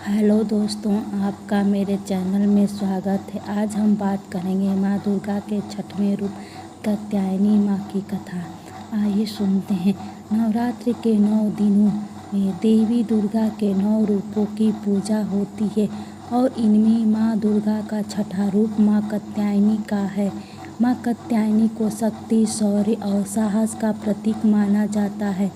Hello दोस्तों, आपका मेरे चैनल में स्वागत है। आज हम बात करेंगे माँ दुर्गा के छठवें रूप कात्यायनी माँ की कथा। आइए सुनते हैं। नवरात्रि के 9 दिनों में देवी दुर्गा के 9 रूपों की पूजा होती है और इनमें माँ दुर्गा का छठा रूप माँ कात्यायनी का है। माँ कात्यायनी को शक्ति, शौर्य और साहस का प्रतीक माना जाता है।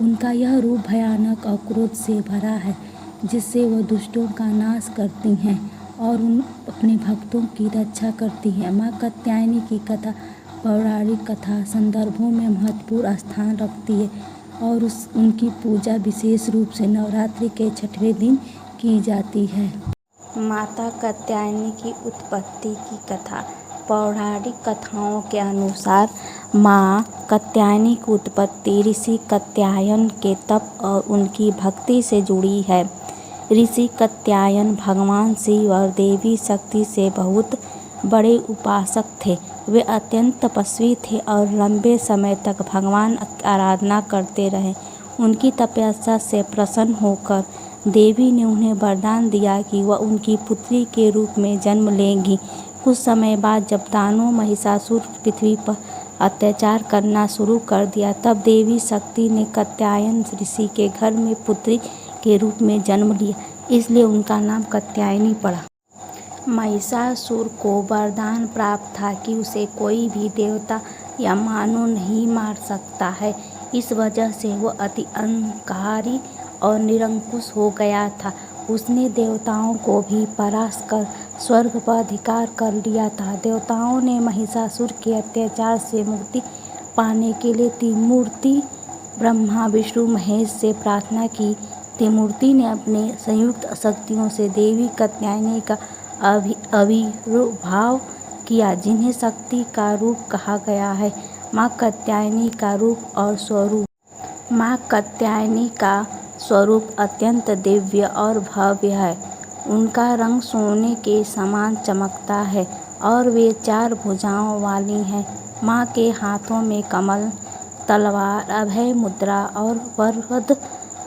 उनका यह रूप भयानक और क्रोध से भरा है, जिससे वह दुष्टों का नाश करती हैं और अपने भक्तों की रक्षा करती हैं। माँ कात्यायनी की कथा पौराणिक कथा संदर्भों में महत्वपूर्ण स्थान रखती है और उनकी पूजा विशेष रूप से नवरात्रि के छठवें दिन की जाती है। माता कात्यायनी की उत्पत्ति की कथा। पौराणिक कथाओं के अनुसार माँ कात्यायनी की उत्पत्ति ऋषि कात्यायन के तप और उनकी भक्ति से जुड़ी है। ऋषि कात्यायन भगवान शिव और देवी शक्ति से बहुत बड़े उपासक थे। वे अत्यंत तपस्वी थे और लंबे समय तक भगवान की आराधना करते रहे। उनकी तपस्या से प्रसन्न होकर देवी ने उन्हें वरदान दिया कि वह उनकी पुत्री के रूप में जन्म लेंगी। कुछ समय बाद जब दानव महिषासुर पृथ्वी पर अत्याचार करना शुरू कर दिया, तब देवी शक्ति ने कात्यायन ऋषि के घर में पुत्री के रूप में जन्म लिया, इसलिए उनका नाम कात्यायनी पड़ा। महिषासुर को वरदान प्राप्त था कि उसे कोई भी देवता या मानव नहीं मार सकता है। इस वजह से वह अति अहंकारी और निरंकुश हो गया था। उसने देवताओं को भी परास्त कर स्वर्ग पर अधिकार कर लिया था। देवताओं ने महिषासुर के अत्याचार से मुक्ति पाने के लिए त्रिमूर्ति ब्रह्मा, विष्णु, महेश से प्रार्थना की। त्रिमूर्ति ने अपने संयुक्त शक्तियों से देवी कात्यायनी का आविर्भाव किया, जिन्हें शक्ति का रूप कहा गया है। माँ कात्यायनी का रूप और स्वरूप। माँ कात्यायनी का स्वरूप अत्यंत दिव्य और भव्य है। उनका रंग सोने के समान चमकता है और वे 4 भुजाओं वाली हैं। माँ के हाथों में कमल, तलवार, अभय मुद्रा और वरद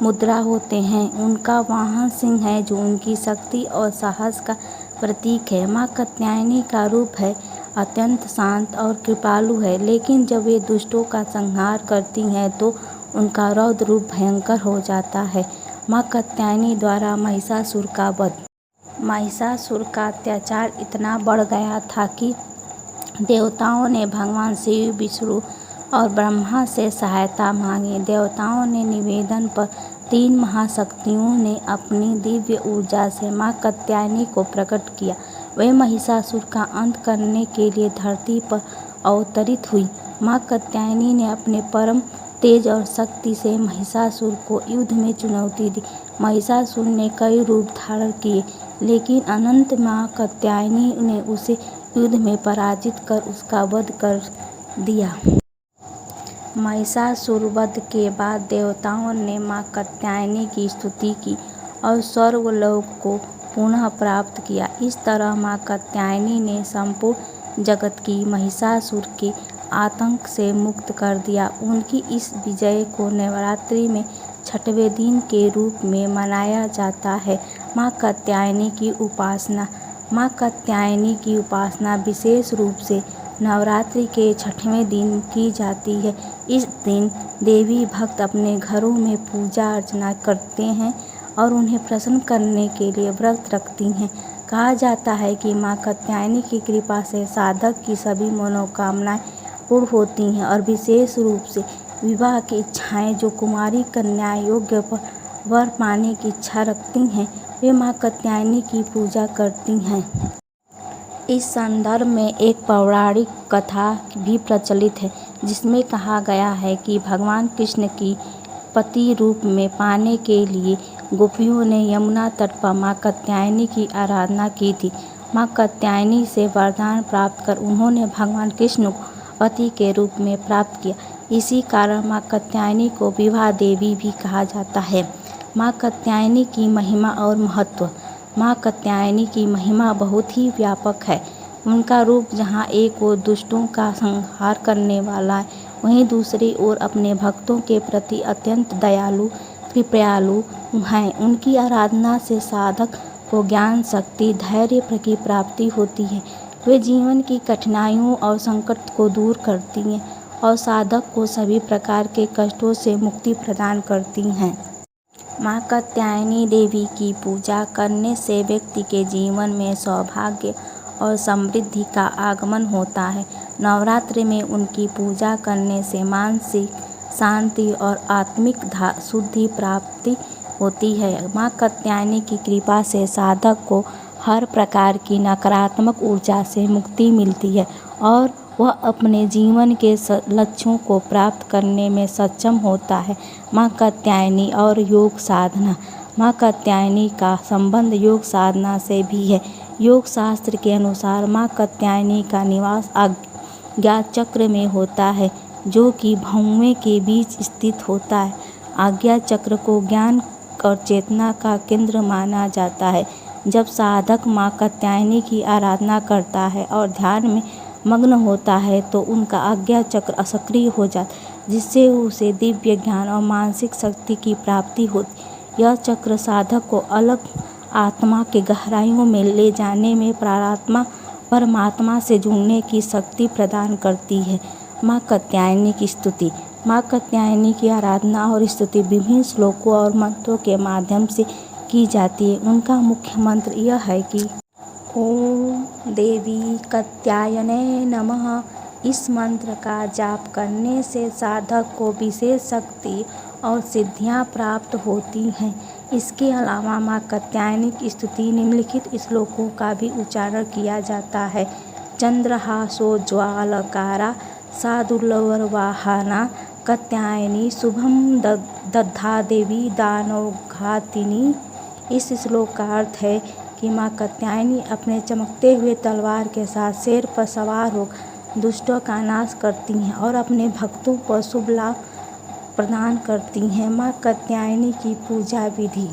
मुद्रा होते हैं। उनका वाहन सिंह है, जो उनकी शक्ति और साहस का प्रतीक है। माँ कात्यायनी का रूप है अत्यंत शांत और कृपालु है, लेकिन जब वे दुष्टों का संहार करती हैं तो उनका रौद्र रूप भयंकर हो जाता है। माँ कात्यायनी द्वारा महिषासुर का वध। महिषासुर का अत्याचार इतना बढ़ गया था कि देवताओं ने भगवान शिव, विष्णु और ब्रह्मा से सहायता मांगी। देवताओं ने निवेदन पर 3 महाशक्तियों ने अपनी दिव्य ऊर्जा से माँ कात्यायनी को प्रकट किया। वे महिषासुर का अंत करने के लिए धरती पर अवतरित हुई। माँ कात्यायनी ने अपने परम तेज और शक्ति से महिषासुर को युद्ध में चुनौती दी। महिषासुर ने कई रूप धारण किए, लेकिन अंत माँ कात्यायनी ने उसे युद्ध में पराजित कर उसका वध कर दिया। महिषासुर वध के बाद देवताओं ने माँ कात्यायनी की स्तुति की और स्वर्गलोक को पुनः प्राप्त किया। इस तरह माँ कात्यायनी ने संपूर्ण जगत की महिषासुर के आतंक से मुक्त कर दिया। उनकी इस विजय को नवरात्रि में छठवें दिन के रूप में मनाया जाता है। माँ कात्यायनी की उपासना। माँ कात्यायनी की उपासना विशेष रूप से नवरात्रि के छठवें दिन की जाती है। इस दिन देवी भक्त अपने घरों में पूजा अर्चना करते हैं और उन्हें प्रसन्न करने के लिए व्रत रखती हैं। कहा जाता है कि माँ कात्यायनी की कृपा से साधक की सभी मनोकामनाएं पूर्ण होती हैं और विशेष रूप से विवाह की इच्छाएं। जो कुमारी कन्याएं योग्य वर पाने की इच्छा रखती हैं, वे माँ कात्यायनी की पूजा करती हैं। इस संदर्भ में एक पौराणिक कथा भी प्रचलित है, जिसमें कहा गया है कि भगवान कृष्ण की पति रूप में पाने के लिए गोपियों ने यमुना तट पर माँ कात्यायनी की आराधना की थी। माँ कात्यायनी से वरदान प्राप्त कर उन्होंने भगवान कृष्ण को पति के रूप में प्राप्त किया। इसी कारण माँ कात्यायनी को विवाह देवी भी कहा जाता है। माँ कात्यायनी की महिमा और महत्व। माँ कात्यायनी की महिमा बहुत ही व्यापक है। उनका रूप जहाँ एक ओर दुष्टों का संहार करने वाला है, वहीं दूसरी ओर अपने भक्तों के प्रति अत्यंत दयालु, कृपालु हैं। उनकी आराधना से साधक को ज्ञान, शक्ति, धैर्य की प्राप्ति होती है। वे जीवन की कठिनाइयों और संकट को दूर करती हैं और साधक को सभी प्रकार के कष्टों से मुक्ति प्रदान करती हैं। माँ कात्यायनी देवी की पूजा करने से व्यक्ति के जीवन में सौभाग्य और समृद्धि का आगमन होता है। नवरात्रि में उनकी पूजा करने से मानसिक शांति और आत्मिक शुद्धि प्राप्ति होती है। माँ कात्यायनी की कृपा से साधक को हर प्रकार की नकारात्मक ऊर्जा से मुक्ति मिलती है और वह अपने जीवन के लक्ष्यों को प्राप्त करने में सक्षम होता है। माँ कात्यायनी और योग साधना। माँ कात्यायनी का संबंध योग साधना से भी है। योग शास्त्र के अनुसार माँ कात्यायनी का निवास आज्ञा चक्र में होता है, जो कि भौवें के बीच स्थित होता है। आज्ञा चक्र को ज्ञान और चेतना का केंद्र माना जाता है। जब साधक माँ कात्यायनी की आराधना करता है और ध्यान में मग्न होता है तो उनका आज्ञा चक्र सक्रिय हो जाता है, जिससे उसे दिव्य ज्ञान और मानसिक शक्ति की प्राप्ति होती। यह चक्र साधक को अलग आत्मा के गहराइयों में ले जाने में परमात्मा से जुड़ने की शक्ति प्रदान करती है। माँ कात्यायनी की स्तुति। माँ कात्यायनी की आराधना और स्तुति विभिन्न श्लोकों और मंत्रों के माध्यम से की जाती है। उनका मुख्य मंत्र यह है कि ओम देवी कात्यायने नमः। इस मंत्र का जाप करने से साधक को विशेष शक्ति और सिद्धियां प्राप्त होती हैं। इसके अलावा माँ कात्यायनी की स्तुति निम्नलिखित श्लोकों का भी उच्चारण किया जाता है। चंद्रहासोज्ज्वलकारा सा दुर्लभवाहना कात्यायनी शुभम दद्धा देवी दानवघातिनी। इस श्लोक का अर्थ है कि माँ कात्यायनी अपने चमकते हुए तलवार के साथ शेर पर सवार होकर दुष्टों का नाश करती हैं और अपने भक्तों को शुभ लाभ प्रदान करती हैं। माँ कात्यायनी की पूजा विधि।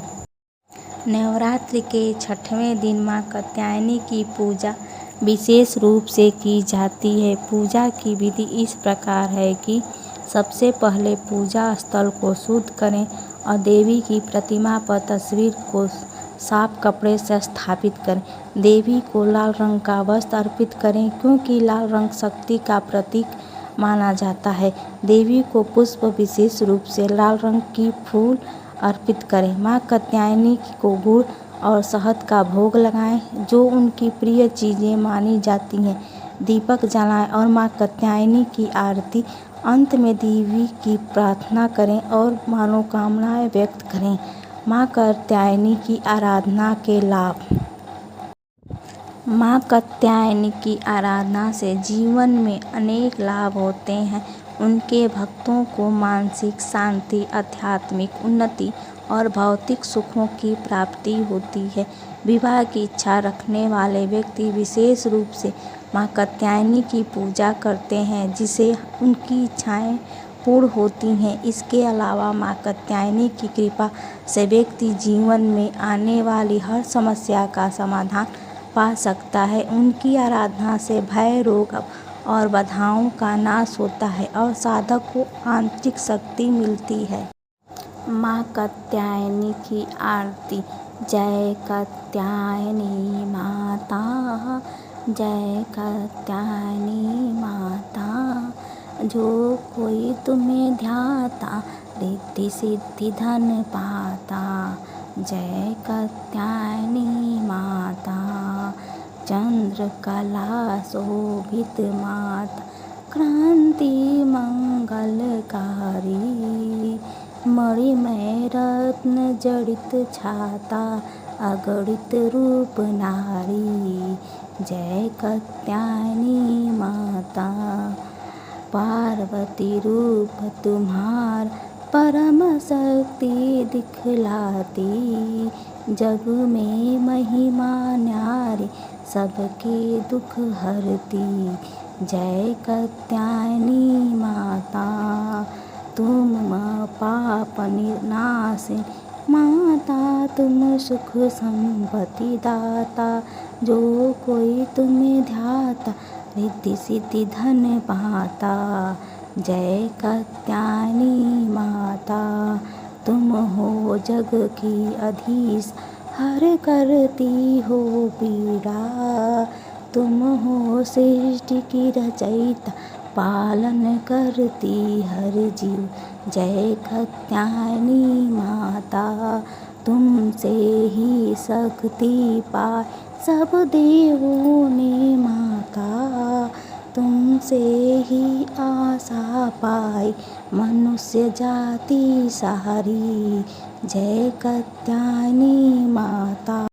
नवरात्रि के 6वें दिन माँ कात्यायनी की पूजा विशेष रूप से की जाती है। पूजा की विधि इस प्रकार है कि सबसे पहले पूजा स्थल को शुद्ध करें और देवी की प्रतिमा पर तस्वीर को साफ कपड़े से स्थापित करें। देवी को लाल रंग का वस्त्र अर्पित करें, क्योंकि लाल रंग शक्ति का प्रतीक माना जाता है। देवी को पुष्प, विशेष रूप से लाल रंग की फूल अर्पित करें। माँ कात्यायनी को गुड़ और शहद का भोग लगाएं, जो उनकी प्रिय चीज़ें मानी जाती हैं। दीपक जलाएं और माँ कात्यायनी की आरती। अंत में देवी की प्रार्थना करें और मनोकामनाएं व्यक्त करें। माँ कात्यायनी की आराधना के लाभ। माँ कात्यायनी की आराधना से जीवन में अनेक लाभ होते हैं। उनके भक्तों को मानसिक शांति, आध्यात्मिक उन्नति और भौतिक सुखों की प्राप्ति होती है। विवाह की इच्छा रखने वाले व्यक्ति विशेष रूप से माँ कात्यायनी की पूजा करते हैं, जिससे उनकी इच्छाएं पूर्ण होती हैं। इसके अलावा माँ कात्यायनी की कृपा से व्यक्ति जीवन में आने वाली हर समस्या का समाधान पा सकता है। उनकी आराधना से भय, रोग और बाधाओं का नाश होता है और साधक को आंतरिक शक्ति मिलती है। माँ कात्यायनी की आरती। जय कात्यायनी माता, जय कात्यायनी माता। जो कोई तुम्हें ध्याता, रिद्धि सिद्धि धन पाता। जय कात्यायनी माता। चंद्र कला शोभित माता, क्रांति मंगलकारी। मणिमय रत्न जड़ित छाता, अगणित रूप नारी। जय कात्यायनी माता। पार्वती रूप तुम्हार, परम शक्ति दिखलाती। जग में महिमा न्यारी, सबके दुख हरती। जय कात्यायनी माता। तुम पाप नाशिनी माता, तुम सुख संपत्ति दाता। जो कोई तुम्हें ध्याता, रिद्धि सिद्धि धन पाता। जय कात्यायनी माता। तुम हो जग की अधीश, हर करती हो पीड़ा। तुम हो सृष्टि की रचयिता, पालन करती हर जीव। जय कात्यायनी माता, तुमसे ही शक्ति पाए सब देवों ने माता। तुमसे ही आशा पाई मनुष्य जाति सारी। जय कात्यायनी माता।